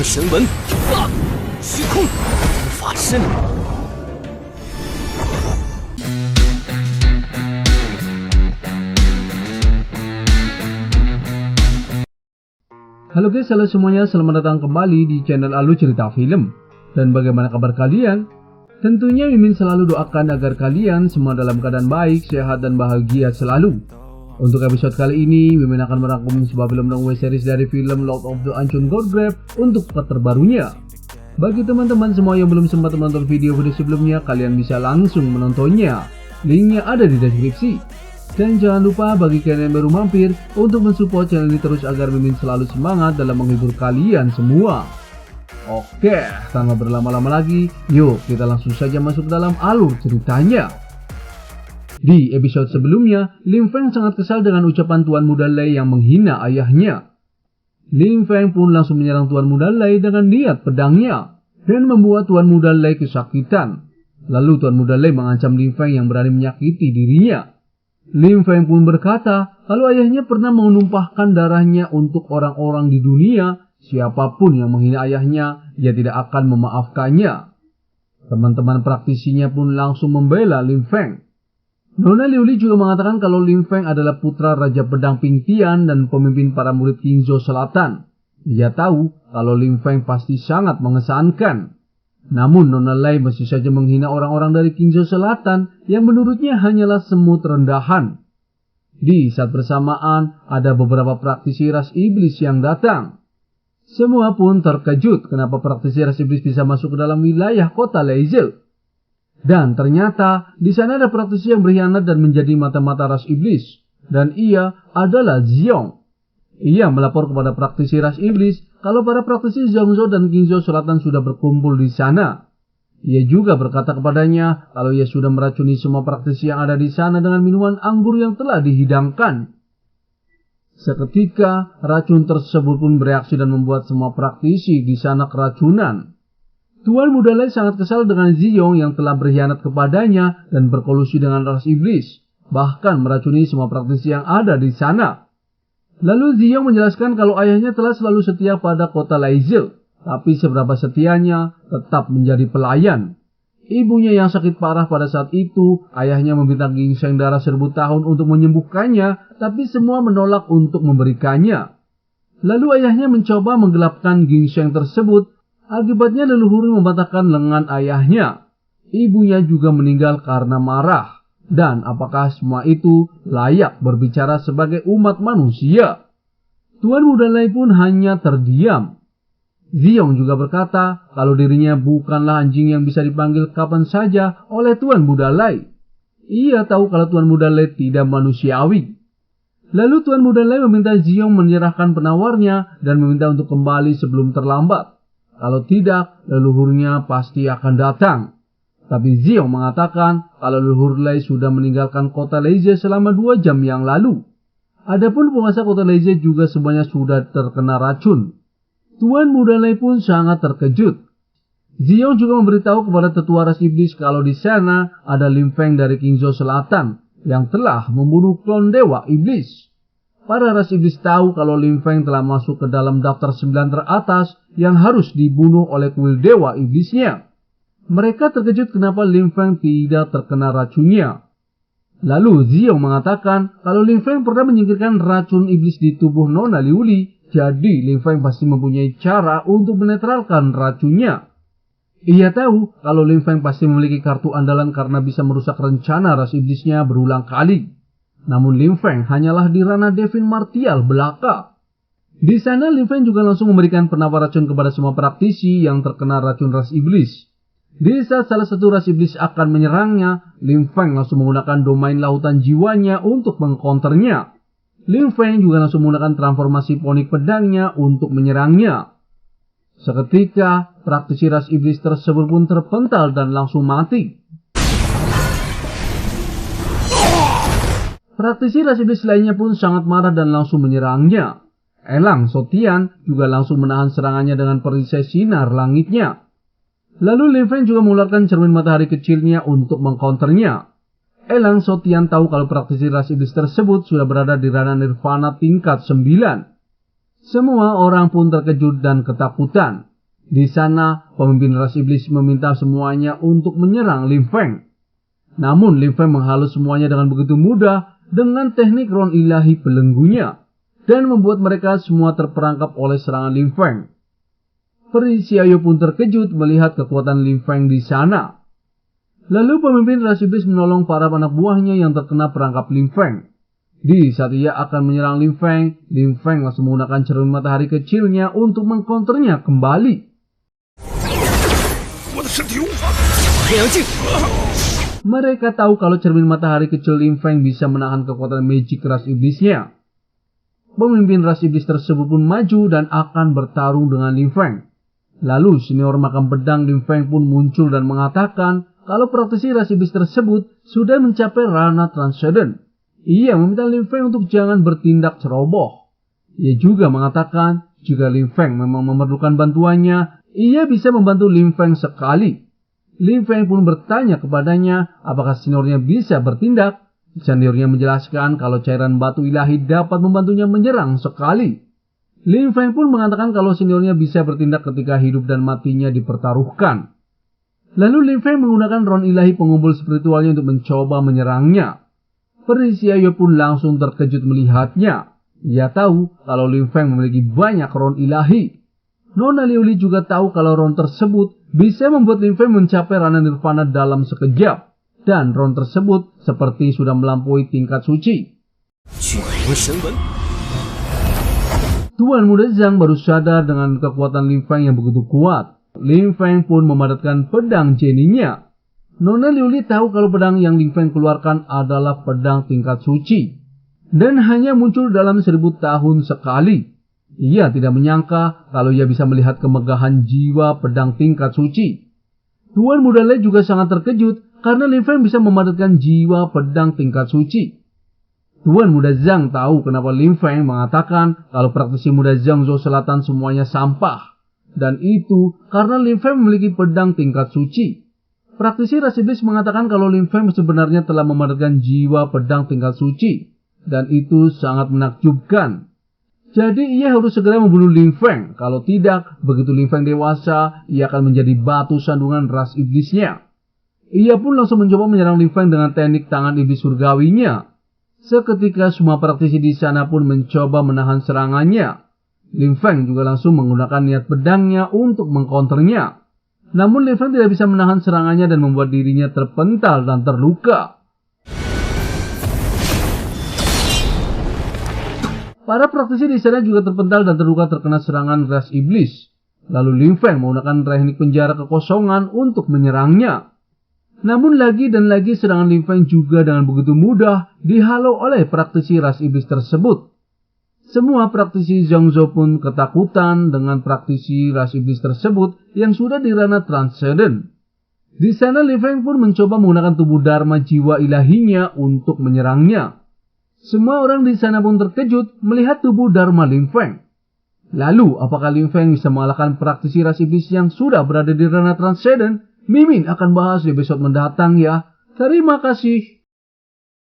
神纹，虚空无法伸。 Halo guys, halo semuanya, selamat datang kembali di channel Alu Cerita Film. Dan bagaimana kabar kalian? Tentunya Mimin selalu doakan agar kalian semua dalam keadaan baik, sehat, dan bahagia selalu. Untuk episode kali ini, Mimin akan merangkum sebuah film web series dari film Lord of the Ancient God Grave untuk part terbarunya. Bagi teman-teman semua yang belum sempat menonton video-video sebelumnya, kalian bisa langsung menontonnya. Linknya ada di deskripsi. Dan jangan lupa bagi kalian yang baru mampir untuk mensupport channel ini terus agar Mimin selalu semangat dalam menghibur kalian semua. Oke, tanpa berlama-lama lagi, yuk kita langsung saja masuk dalam alur ceritanya. Di episode sebelumnya, Lim Feng sangat kesal dengan ucapan Tuan Muda Lei yang menghina ayahnya. Lim Feng pun langsung menyerang Tuan Muda Lei dengan niat pedangnya dan membuat Tuan Muda Lei kesakitan. Lalu Tuan Muda Lei mengancam Lim Feng yang berani menyakiti dirinya. Lim Feng pun berkata kalau ayahnya pernah menumpahkan darahnya untuk orang-orang di dunia, siapapun yang menghina ayahnya, ia tidak akan memaafkannya. Teman-teman praktisinya pun langsung membela Lim Feng. Nona Liu Li juga mengatakan kalau Lim Feng adalah putra Raja Pedang Ping Tian dan pemimpin para murid Qingzhou Selatan. Ia tahu kalau Lim Feng pasti sangat mengesankan. Namun Nona Lei masih saja menghina orang-orang dari Qingzhou Selatan yang menurutnya hanyalah semut rendahan. Di saat bersamaan ada beberapa praktisi ras iblis yang datang. Semua pun terkejut kenapa praktisi ras iblis bisa masuk ke dalam wilayah kota Leizel. Dan ternyata di sana ada praktisi yang berkhianat dan menjadi mata-mata ras iblis. Dan ia adalah Xiong. Ia melapor kepada praktisi ras iblis kalau para praktisi Zhongzhou dan Qingzhou Selatan sudah berkumpul di sana. Ia juga berkata kepadanya kalau ia sudah meracuni semua praktisi yang ada di sana dengan minuman anggur yang telah dihidangkan. Seketika racun tersebut pun bereaksi dan membuat semua praktisi di sana keracunan. Tuan Muda Lei sangat kesal dengan Xiong yang telah berkhianat kepadanya dan berkolusi dengan ras iblis, bahkan meracuni semua praktisi yang ada di sana. Lalu Xiong menjelaskan kalau ayahnya telah selalu setia pada kota Leizel, tapi seberapa setianya tetap menjadi pelayan. Ibunya yang sakit parah pada saat itu, ayahnya meminta ginseng darah 1000 tahun untuk menyembuhkannya, tapi semua menolak untuk memberikannya. Lalu ayahnya mencoba menggelapkan ginseng tersebut, akibatnya leluhur mematahkan lengan ayahnya. Ibunya juga meninggal karena marah. Dan apakah semua itu layak berbicara sebagai umat manusia? Tuan Muda Lei pun hanya terdiam. Xiong juga berkata kalau dirinya bukanlah anjing yang bisa dipanggil kapan saja oleh Tuan Muda Lei. Ia tahu kalau Tuan Muda Lei tidak manusiawi. Lalu Tuan Muda Lei meminta Xiong menyerahkan penawarnya dan meminta untuk kembali sebelum terlambat. Kalau tidak, leluhurnya pasti akan datang. Tapi Xiong mengatakan kalau leluhur Lei sudah meninggalkan kota Leize selama 2 jam yang lalu. Adapun penguasa kota Leize juga semuanya sudah terkena racun. Tuan Muda Lei pun sangat terkejut. Xiong juga memberitahu kepada tetua ras iblis kalau di sana ada Lim Feng dari Qingzhou Selatan yang telah membunuh klon dewa iblis. Para ras iblis tahu kalau Lim Feng telah masuk ke dalam daftar 9 teratas yang harus dibunuh oleh kuil dewa iblisnya. Mereka terkejut kenapa Lim Feng tidak terkena racunnya. Lalu Xiong mengatakan kalau Lim Feng pernah menyingkirkan racun iblis di tubuh Nona Liu Li, jadi Lim Feng pasti mempunyai cara untuk menetralkan racunnya. Ia tahu kalau Lim Feng pasti memiliki kartu andalan karena bisa merusak rencana ras iblisnya berulang kali. Namun Lim Feng hanyalah di ranah Devin Martial belaka. Di sana Lim Feng juga langsung memberikan penawar racun kepada semua praktisi yang terkena racun ras iblis. Di saat salah satu ras iblis akan menyerangnya, Lim Feng langsung menggunakan domain lautan jiwanya untuk mengkonternya. Lim Feng juga langsung menggunakan transformasi ponik pedangnya untuk menyerangnya. Seketika, praktisi ras iblis tersebut pun terpental dan langsung mati. Praktisi ras iblis lainnya pun sangat marah dan langsung menyerangnya. Elang Sotian juga langsung menahan serangannya dengan perisai sinar langitnya. Lalu Lim Feng juga mengeluarkan cermin matahari kecilnya untuk mengcounternya. Elang Sotian tahu kalau praktisi ras iblis tersebut sudah berada di ranah nirvana tingkat 9. Semua orang pun terkejut dan ketakutan. Di sana, pemimpin ras iblis meminta semuanya untuk menyerang Lim Feng. Namun Lim Feng menghalus semuanya dengan begitu mudah dengan teknik ron ilahi belenggunya dan membuat mereka semua terperangkap oleh serangan Lim Feng. Peri Xiaoyu pun terkejut melihat kekuatan Lim Feng di sana. Lalu pemimpin ras iblis menolong para anak buahnya yang terkena perangkap Lim Feng. Di saat ia akan menyerang Lim Feng langsung menggunakan cermin matahari kecilnya untuk mengkonternya kembali. Mereka tahu kalau cermin matahari kecil Lim Feng bisa menahan kekuatan magic ras iblisnya. Pemimpin ras iblis tersebut pun maju dan akan bertarung dengan Lim Feng. Lalu senior makam pedang Lim Feng pun muncul dan mengatakan kalau praktisi ras iblis tersebut sudah mencapai ranah transcendent. Ia meminta Lim Feng untuk jangan bertindak ceroboh. Ia juga mengatakan jika Lim Feng memang memerlukan bantuannya, ia bisa membantu Lim Feng sekali. Lim Feng pun bertanya kepadanya apakah seniornya bisa bertindak. Seniornya menjelaskan kalau cairan batu ilahi dapat membantunya menyerang sekali. Lim Feng pun mengatakan kalau seniornya bisa bertindak ketika hidup dan matinya dipertaruhkan. Lalu Lim Feng menggunakan ron ilahi pengumpul spiritualnya untuk mencoba menyerangnya. Peri Xiaoyu pun langsung terkejut melihatnya. Ia tahu kalau Lim Feng memiliki banyak ron ilahi. Nona Liuli juga tahu kalau ron tersebut bisa membuat Lim Feng mencapai ranah nirvana dalam sekejap. Dan ron tersebut seperti sudah melampaui tingkat suci. Tuan Muda Zhang baru sadar dengan kekuatan Lim Feng yang begitu kuat. Lim Feng pun memadatkan pedang Jenny-nya. Nona Liuli tahu kalau pedang yang Lim Feng keluarkan adalah pedang tingkat suci. Dan hanya muncul dalam 1000 tahun sekali. Ia tidak menyangka kalau ia bisa melihat kemegahan jiwa pedang tingkat suci. Tuan Muda Lei juga sangat terkejut karena Lim Feng bisa memadatkan jiwa pedang tingkat suci. Tuan Muda Zhang tahu kenapa Lim Feng mengatakan kalau praktisi muda Zhangzhou Selatan semuanya sampah. Dan itu karena Lim Feng memiliki pedang tingkat suci. Praktisi ras iblis mengatakan kalau Lim Feng sebenarnya telah memadatkan jiwa pedang tingkat suci. Dan itu sangat menakjubkan. Jadi ia harus segera membunuh Lim Feng. Kalau tidak, begitu Lim Feng dewasa, ia akan menjadi batu sandungan ras iblisnya. Ia pun langsung mencoba menyerang Lim Feng dengan teknik tangan iblis surgawinya. Seketika semua praktisi di sana pun mencoba menahan serangannya. Lim Feng juga langsung menggunakan niat pedangnya untuk mengkonternya. Namun Lim Feng tidak bisa menahan serangannya dan membuat dirinya terpental dan terluka. Para praktisi di sana juga terpental dan terluka terkena serangan ras iblis. Lalu Lim Feng menggunakan teknik penjara kekosongan untuk menyerangnya. Namun lagi dan lagi serangan Lim Feng juga dengan begitu mudah dihalau oleh praktisi ras iblis tersebut. Semua praktisi Zhangzhou pun ketakutan dengan praktisi ras iblis tersebut yang sudah di ranah transcendent. Di sana Lim Feng pun mencoba menggunakan tubuh dharma jiwa ilahinya untuk menyerangnya. Semua orang di sana pun terkejut melihat tubuh dharma Lim Feng. Lalu apakah Lim Feng bisa mengalahkan praktisi ras iblis yang sudah berada di ranah transcendent? Mimin akan bahas di episode mendatang ya. Terima kasih.